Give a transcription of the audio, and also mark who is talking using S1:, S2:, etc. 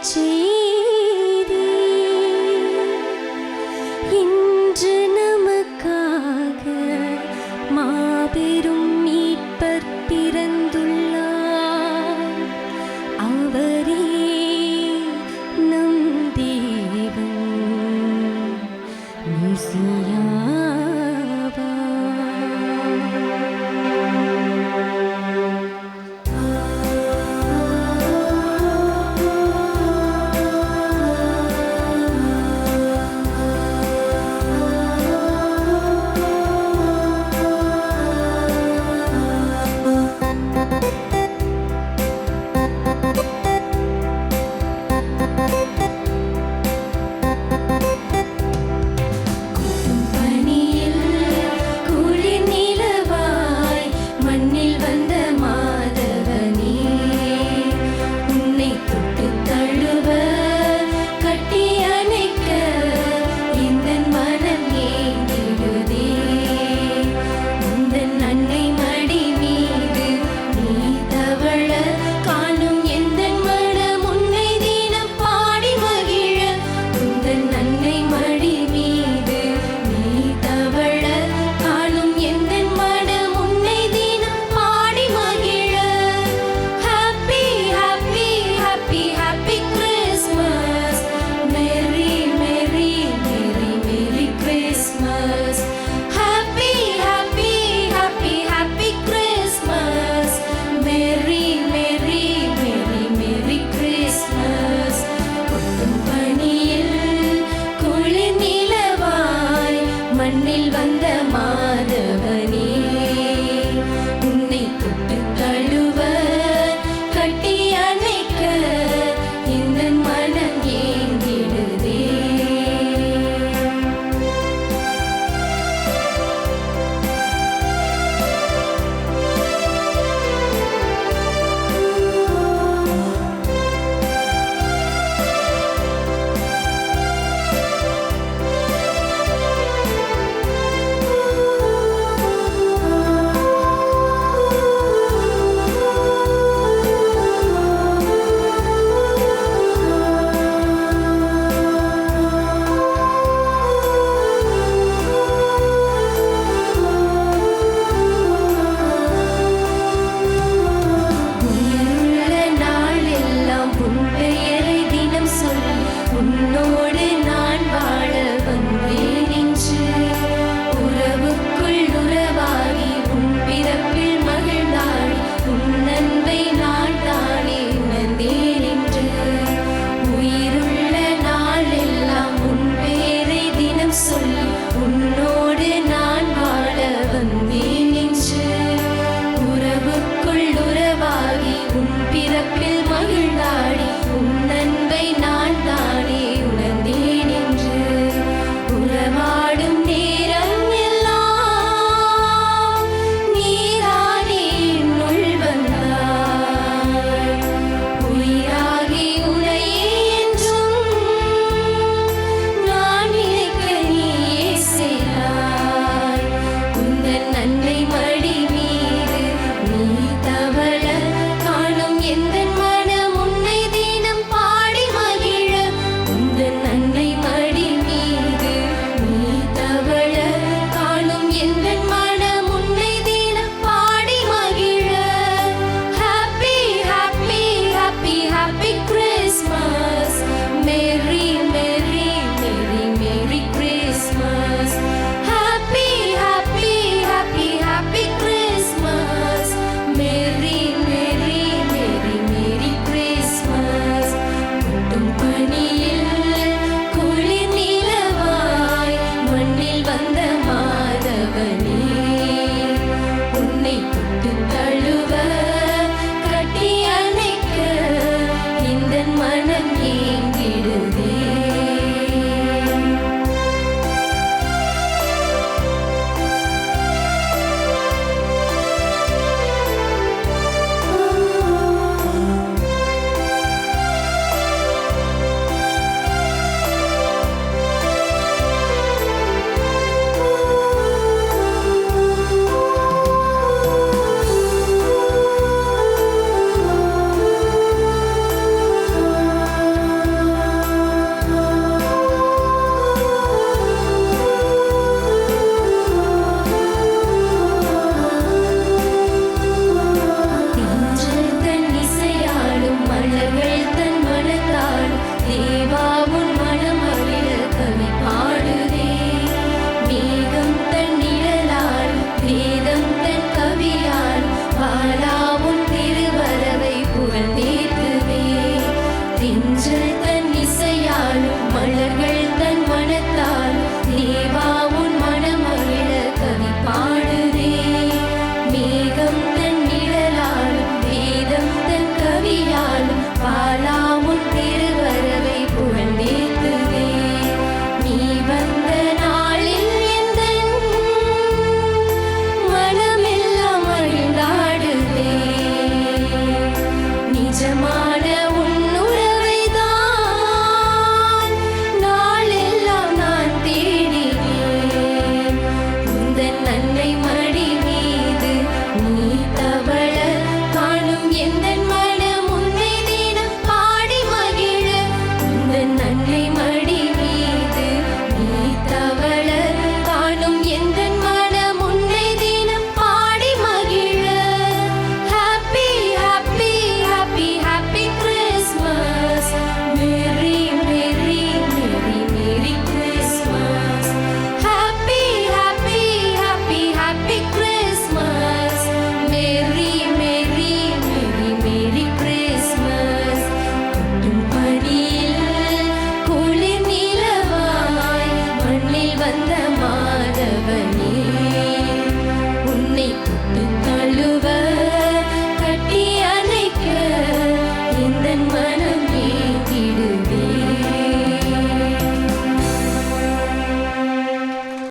S1: செய்தி இன்று நமக்காக மாபெரும் மீட்பர் பிறந்துள்ளார். அவரே நம் தேவன் மெசியா. மண்ணில் வந்த மாதவனே உன்னை தொட்டு தழுவ கட்டி அணைக்க இந்த மனம் ஏங்கிடுதே. உன்னோடு நான் வாழ வந்தேன் என்று உறவுக்குள் உறவாகி உன் பிறப்பில் மகிழ்ந்தாடி உன் அன்பை நான் தானே உணர்ந்தேன் என்று உயிருள்ள நாள் எல்லாம் உன் பேரை தினம் சொல்லி உன்னோடு நான் வாழ வந்தேன் என்று உறவுக்குள் உறவாகி உன் பிறப்பில் மகிழ்ந்தாடி உன் அன்பை நான் தானே உணர்ந்தேன் என்று உறவாடும் நேரம் எல்லாம் நீரானே என்னுள் வந்தாய். உயிராகி உனையே என்றும் நான் நினைக்க நீயே செய்தாய். உந்தன் அன்னை மடி மீது நீ தவழ காணும் எந்தன் மனம் உன்னை தினம் பாடி மகிழ. உந்தன் அன்னை மடி மீது நீ தவழ காணும் எந்தன் மனம் உன்னை தினம் பாடி மகிழ. Happy happy happy happy Christmas. Merry merry merry merry Christmas. Happy happy happy happy Christmas. Merry merry merry merry Christmas. கொட்டும் பனியில் குளிர் நிலவாய் மண்ணில் வந்த மாதவனே உன்னை தொட்டு தழுவ கட்டி அணைக்க இந்த மனம் ஏங்கிடுதே.